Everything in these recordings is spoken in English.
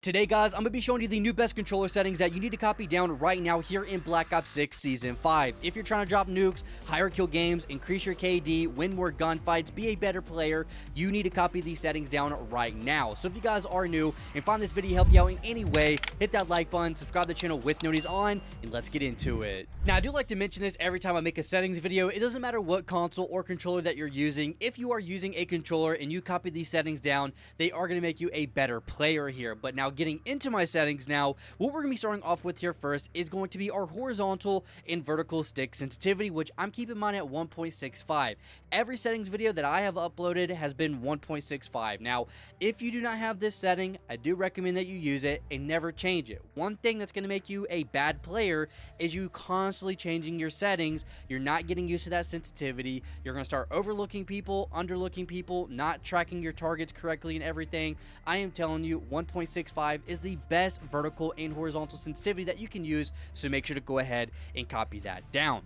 Today, guys, I'm going to be showing you the new best controller settings that you need to copy down right now here in Black Ops 6 Season 5. If you're trying to drop nukes, higher kill games, increase your KD, win more gunfights, be a better player, you need to copy these settings down right now. So if you guys are new and find this video help you out in any way, hit that like button, subscribe to the channel with notifications on, and let's get into it. Now, I do like to mention this every time I make a settings video. It doesn't matter what console or controller that you're using. If you are using a controller and you copy these settings down, they are going to make you a better player here. But now, getting into my settings now, what we're going to be starting off with here first is going to be our horizontal and vertical stick sensitivity, which I'm keeping mine at 1.65. Every settings video that I have uploaded has been 1.65. Now, if you do not have this setting, I do recommend that you use it and never change it. One thing that's going to make you a bad player is you constantly changing your settings. You're not getting used to that sensitivity. You're going to start overlooking people, underlooking people, not tracking your targets correctly and everything. I am telling you, 1.65 is the best vertical and horizontal sensitivity that you can use, so make sure to go ahead and copy that down.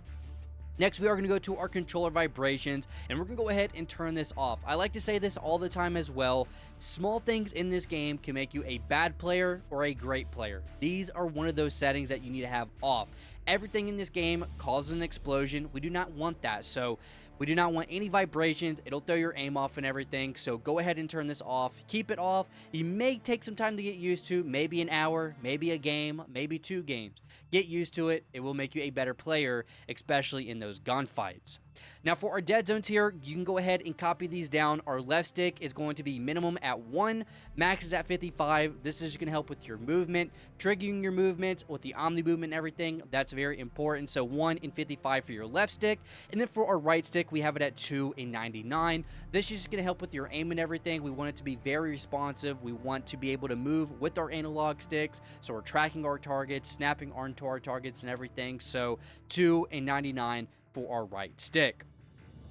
Next, we are going to go to our controller vibrations, and we're going to go ahead and turn this off. I like to say this all the time as well. Small things in this game can make you a bad player or a great player. These are one of those settings that you need to have off. Everything in this game causes an explosion. We do not want that, so we do not want any vibrations. It'll throw your aim off and everything, so go ahead and turn this off. Keep it off. You may take some time to get used to, maybe an hour, maybe a game, maybe 2 games. Get used to it. It will make you a better player, especially in those gunfights. Now, for our dead zones here, you can go ahead and copy these down. Our left stick is going to be minimum at 1, max is at 55. This is going to help with your movement, triggering your movements with the omni movement and everything. That's very important. So 1 and 55 for your left stick. And then for our right stick, we have it at 2 and 99. This is just going to help with your aim and everything. We want it to be very responsive. We want to be able to move with our analog sticks. So we're tracking our targets, snapping onto our targets and everything. So 2 and 99 for our right stick.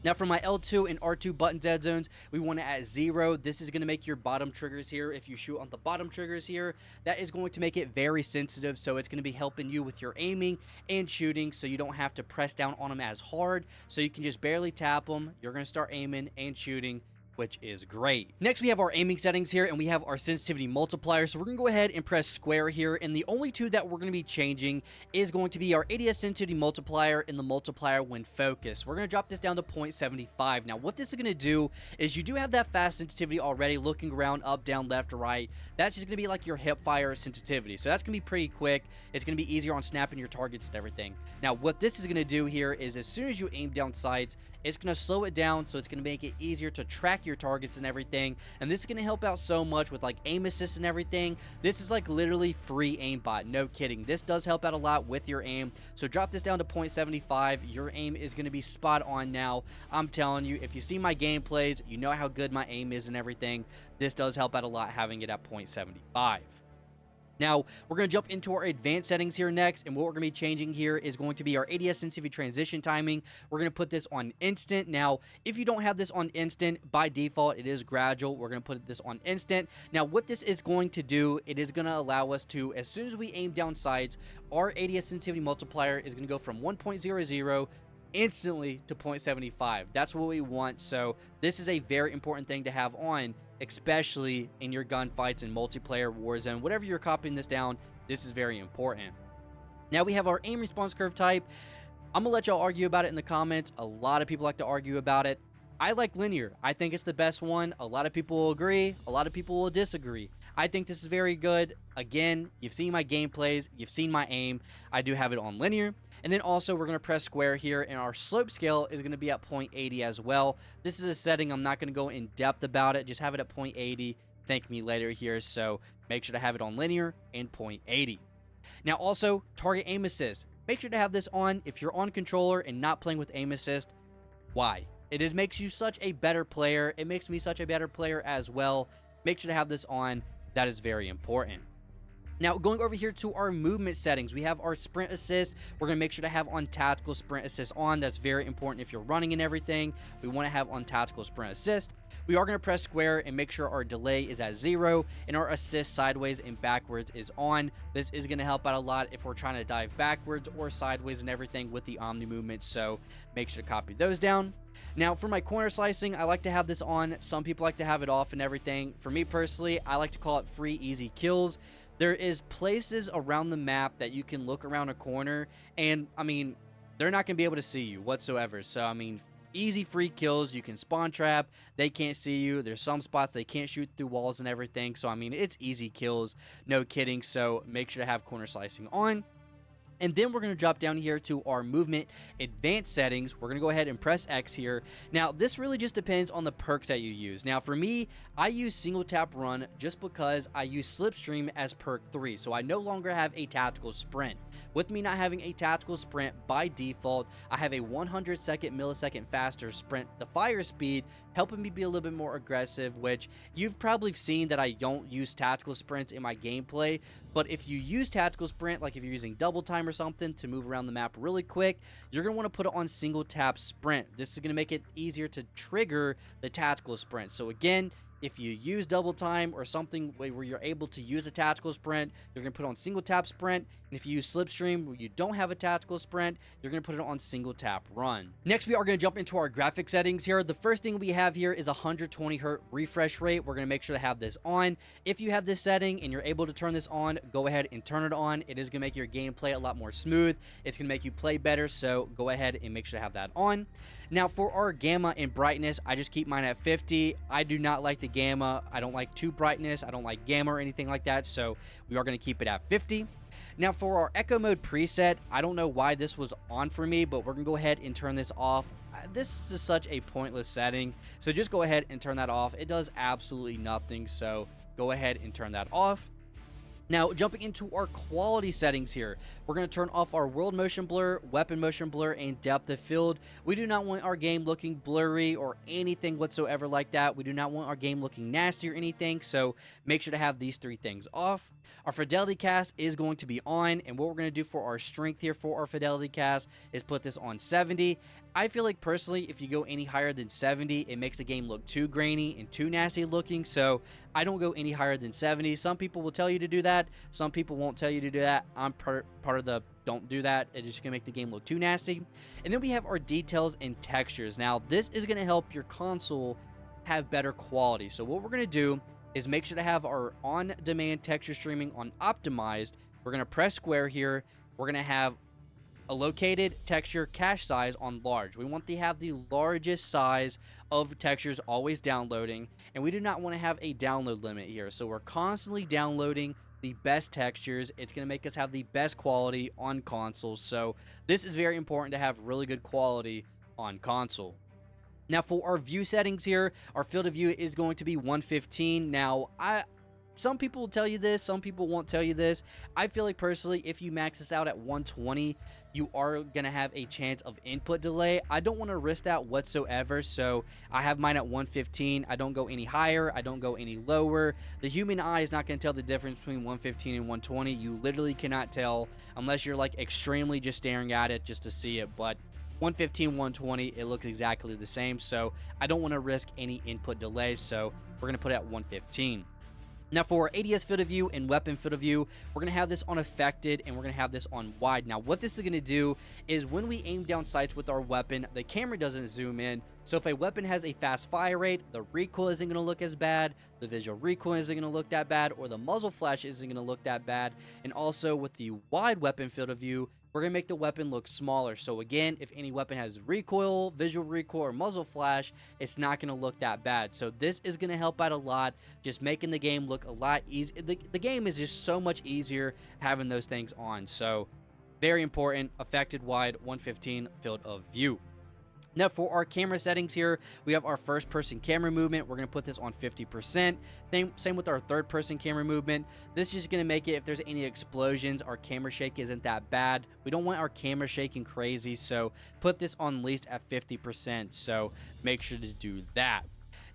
Now, for my L2 and R2 button dead zones, we want it at 0. This is going to make your bottom triggers here. If you shoot on the bottom triggers here, that is going to make it very sensitive. So it's going to be helping you with your aiming and shooting, so you don't have to press down on them as hard. So you can just barely tap them. You're going to start aiming and shooting, which is great. Next, we have our aiming settings here, and we have our sensitivity multiplier. So we're going to go ahead and press square here, and the only two that we're going to be changing is going to be our ADS sensitivity multiplier and the multiplier when focused. We're going to drop this down to 0.75. Now, what this is going to do is you do have that fast sensitivity already, looking around, up, down, left, or right. That's just going to be like your hip fire sensitivity. So that's going to be pretty quick. It's going to be easier on snapping your targets and everything. Now, what this is going to do here is as soon as you aim down sights, it's going to slow it down, so it's going to make it easier to track your targets and everything. And this is going to help out so much with like aim assist and everything. This is like literally free aimbot, no kidding. This does help out a lot with your aim. So drop this down to 0.75. Your aim is going to be spot on now. I'm telling you, if you see my gameplays, you know how good my aim is and everything. This does help out a lot having it at 0.75. Now, we're going to jump into our advanced settings here next, and what we're going to be changing here is going to be our ADS sensitivity transition timing. We're going to put this on instant. Now, if you don't have this on instant, by default, it is gradual. We're going to put this on instant. Now, what this is going to do, it is going to allow us to, as soon as we aim down sights, our ADS sensitivity multiplier is going to go from 1.00 instantly to 0.75. That's what we want. So this is a very important thing to have on, especially in your gunfights and multiplayer Warzone. Whatever you're copying this down, this is very important. Now, we have our aim response curve type. I'm gonna let y'all argue about it in the comments. A lot of people like to argue about it. I like linear. I think it's the best one. A lot of people will agree. A lot of people will disagree. I think this is very good. Again, you've seen my gameplays. You've seen my aim. I do have it on linear. And then also, we're going to press square here, and our slope scale is going to be at 0.80 as well. This is a setting. I'm not going to go in depth about it. Just have it at 0.80. Thank me later here. So make sure to have it on linear and 0.80. Now, also, target aim assist. Make sure to have this on if you're on controller and not playing with aim assist. Why? It makes you such a better player. It makes me such a better player as well. Make sure to have this on. That is very important. Now, going over here to our movement settings, we have our sprint assist. We're going to make sure to have on tactical sprint assist on. That's very important if you're running and everything. We want to have on tactical sprint assist. We are going to press square and make sure our delay is at 0 and our assist sideways and backwards is on. This is going to help out a lot if we're trying to dive backwards or sideways and everything with the Omni movement. So make sure to copy those down. Now, for my corner slicing, I like to have this on. Some people like to have it off and everything. For me personally, I like to call it free easy kills. There is places around the map that you can look around a corner and, I mean, they're not going to be able to see you whatsoever. So, I mean, easy free kills. You can spawn trap. They can't see you. There's some spots they can't shoot through walls and everything. So, I mean, it's easy kills. No kidding. So, make sure to have corner slicing on. And then we're going to drop down here to our movement advanced settings. We're going to go ahead and press X here. Now, this really just depends on the perks that you use. Now, for me, I use single tap run just because I use slipstream as perk 3. So I no longer have a tactical sprint. With me not having a tactical sprint, by default, I have a 100-second millisecond faster sprint. The fire speed helping me be a little bit more aggressive, which you've probably seen that I don't use tactical sprints in my gameplay. But if you use tactical sprint, like if you're using double time or something to move around the map really quick, you're going to want to put it on single tap sprint. This is going to make it easier to trigger the tactical sprint. So again, if you use double time or something where you're able to use a tactical sprint, you're going to put it on single tap sprint. And if you use slipstream where you don't have a tactical sprint, you're going to put it on single tap run. Next, we are going to jump into our graphic settings here. The first thing we have here is 120 Hz refresh rate. We're going to make sure to have this on. If you have this setting and you're able to turn this on, go ahead and turn it on. It is going to make your gameplay a lot more smooth. It's going to make you play better. So go ahead and make sure to have that on. Now, for our gamma and brightness, I just keep mine at 50. I do not like the gamma. I don't like too brightness. I don't like gamma or anything like that. So we are going to keep it at 50. Now, for our echo mode preset, I don't know why this was on for me, but we're going to go ahead and turn this off. This is such a pointless setting. So just go ahead and turn that off. It does absolutely nothing. So go ahead and turn that off. Now, jumping into our quality settings here, we're going to turn off our world motion blur, weapon motion blur, and depth of field. We do not want our game looking blurry or anything whatsoever like that. We do not want our game looking nasty or anything, so make sure to have these 3 things off. Our fidelity cast is going to be on, and what we're going to do for our strength here for our fidelity cast is put this on 70. I feel like personally, if you go any higher than 70, it makes the game look too grainy and too nasty looking, so I don't go any higher than 70. Some people will tell you to do that. Some people won't tell you to do that. I'm part of the don't do that. It's just going to make the game look too nasty. And then we have our details and textures. Now, this is going to help your console have better quality. So what we're going to do is make sure to have our on-demand texture streaming on optimized. We're going to press square here. We're going to have a located texture cache size on large. We want to have the largest size of textures always downloading, and we do not want to have a download limit here. So we're constantly downloading the best textures. It's going to make us have the best quality on consoles. So this is very important to have really good quality on console. Now, for our view settings here, our field of view is going to be 115. Now, some people will tell you this, some people won't tell you this. I feel like personally, if you max this out at 120, you are going to have a chance of input delay. I don't want to risk that whatsoever, so I have mine at 115. I don't go any higher. I don't go any lower. The human eye is not going to tell the difference between 115 and 120. You literally cannot tell unless you're like extremely just staring at it just to see it, but 115, 120, it looks exactly the same, so I don't want to risk any input delays, so we're going to put it at 115. Now, for our ADS field of view and weapon field of view, we're going to have this on affected and we're going to have this on wide. Now, what this is going to do is when we aim down sights with our weapon, the camera doesn't zoom in. So if a weapon has a fast fire rate, the recoil isn't going to look as bad, the visual recoil isn't going to look that bad, or the muzzle flash isn't going to look that bad. And also with the wide weapon field of view, we're going to make the weapon look smaller. So again, if any weapon has recoil, visual recoil, or muzzle flash, it's not going to look that bad. So this is going to help out a lot, just making the game look a lot easier. The game is just so much easier having those things on. So very important, affected wide 115 field of view. Now, for our camera settings here, we have our first-person camera movement. We're going to put this on 50%. Same with our third-person camera movement. This is going to make it, if there's any explosions, our camera shake isn't that bad. We don't want our camera shaking crazy, so put this on least at 50%. So make sure to do that.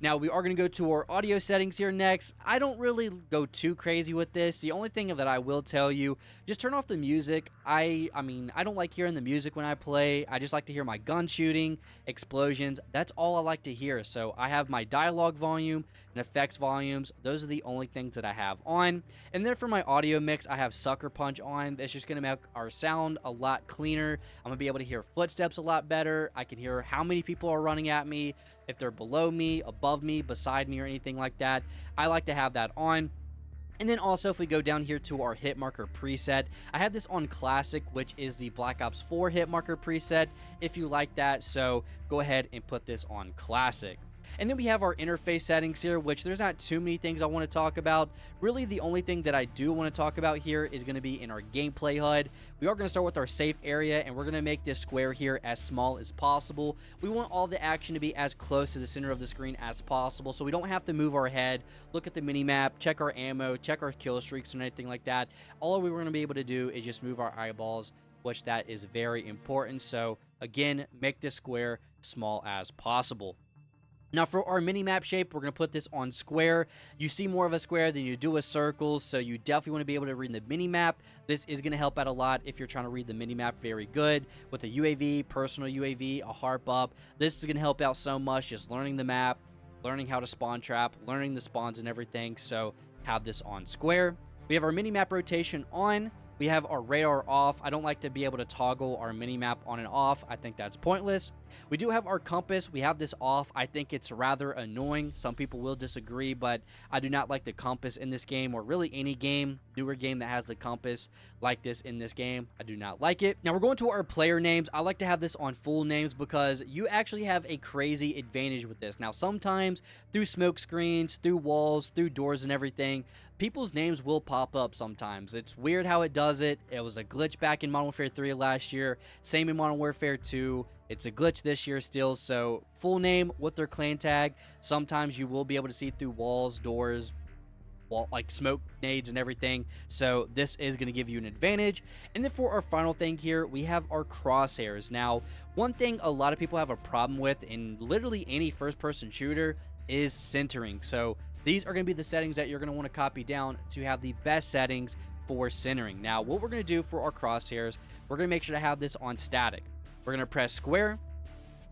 Now we are going to go to our audio settings here next. I don't really go too crazy with this. The only thing that I will tell you, just turn off the music. I mean, I don't like hearing the music when I play. I just like to hear my gun shooting, explosions. That's all I like to hear. So I have my dialogue volume and effects volumes. Those are the only things that I have on. And then for my audio mix, I have Sucker Punch on. That's just going to make our sound a lot cleaner. I'm going to be able to hear footsteps a lot better. I can hear how many people are running at me, if they're below me, above me, beside me, or anything like that. I like to have that on. And then also, if we go down here to our hit marker preset, I have this on classic, which is the Black Ops 4 hit marker preset, if you like that. So go ahead and put this on classic. And then we have our interface settings here, which there's not too many things I want to talk about. Really, the only thing that I do want to talk about here is going to be in our gameplay HUD. We are going to start with our safe area, and we're going to make this square here as small as possible. We want all the action to be as close to the center of the screen as possible, so we don't have to move our head, look at the mini-map, check our ammo, check our kill streaks, and anything like that. All we're going to be able to do is just move our eyeballs, which that is very important. So, again, make this square small as possible. Now for our mini-map shape, we're going to put this on square. You see more of a square than you do a circle, so you definitely want to be able to read the mini-map. This is going to help out a lot if you're trying to read the mini-map very good. With a UAV, personal UAV, a harp up, this is going to help out so much, just learning the map, learning how to spawn trap, learning the spawns and everything, so have this on square. We have our mini-map rotation on. We have our radar off. I don't like to be able to toggle our mini-map on and off. I think that's pointless. We do have our compass. We have this off. I think it's rather annoying. Some people will disagree, but I do not like the compass in this game, or really any game, newer game that has the compass like this in this game. I do not like it. Now we're going to our player names. I like to have this on full names because you actually have a crazy advantage with this. Now sometimes through smoke screens, through walls, through doors and everything, people's names will pop up sometimes. It's weird how it does it. It was a glitch back in Modern Warfare 3 last year. Same in Modern Warfare 2. It's a glitch this year still. So full name with their clan tag. Sometimes you will be able to see through walls, doors, like smoke nades and everything. So this is going to give you an advantage. And then for our final thing here, we have our crosshairs. Now, one thing a lot of people have a problem with in literally any first-person shooter is centering. So these are going to be the settings that you're going to want to copy down to have the best settings for centering. Now, what we're going to do for our crosshairs, we're going to make sure to have this on static. We're going to press square.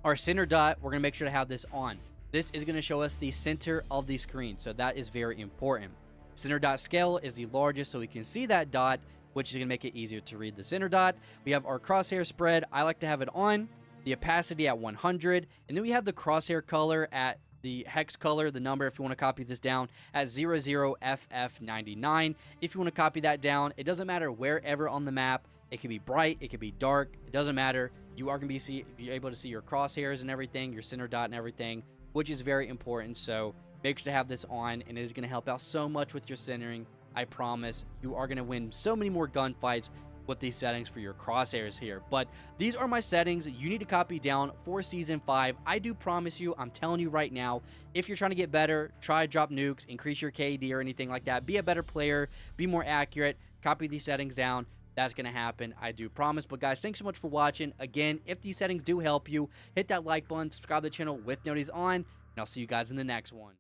Our center dot, we're going to make sure to have this on. This is going to show us the center of the screen, so that is very important. Center dot scale is the largest, so we can see that dot, which is going to make it easier to read the center dot. We have our crosshair spread. I like to have it on. The opacity at 100. And then we have the crosshair color at the hex color, the number, if you want to copy this down, at 00FF99. If you want to copy that down, it doesn't matter wherever on the map. It could be bright, it could be dark, it doesn't matter. You are going to be able to see your crosshairs and everything, your center dot and everything, which is very important. So make sure to have this on, and it is going to help out so much with your centering. I promise you are going to win so many more gunfights with these settings for your crosshairs here. But these are my settings you need to copy down for Season 5. I do promise you, I'm telling you right now, if you're trying to get better, try to drop nukes, increase your KD or anything like that, be a better player, be more accurate, copy these settings down. That's going to happen, I do promise. But guys, thanks so much for watching. Again, if these settings do help you, hit that like button, subscribe to the channel with notifications on, and I'll see you guys in the next one.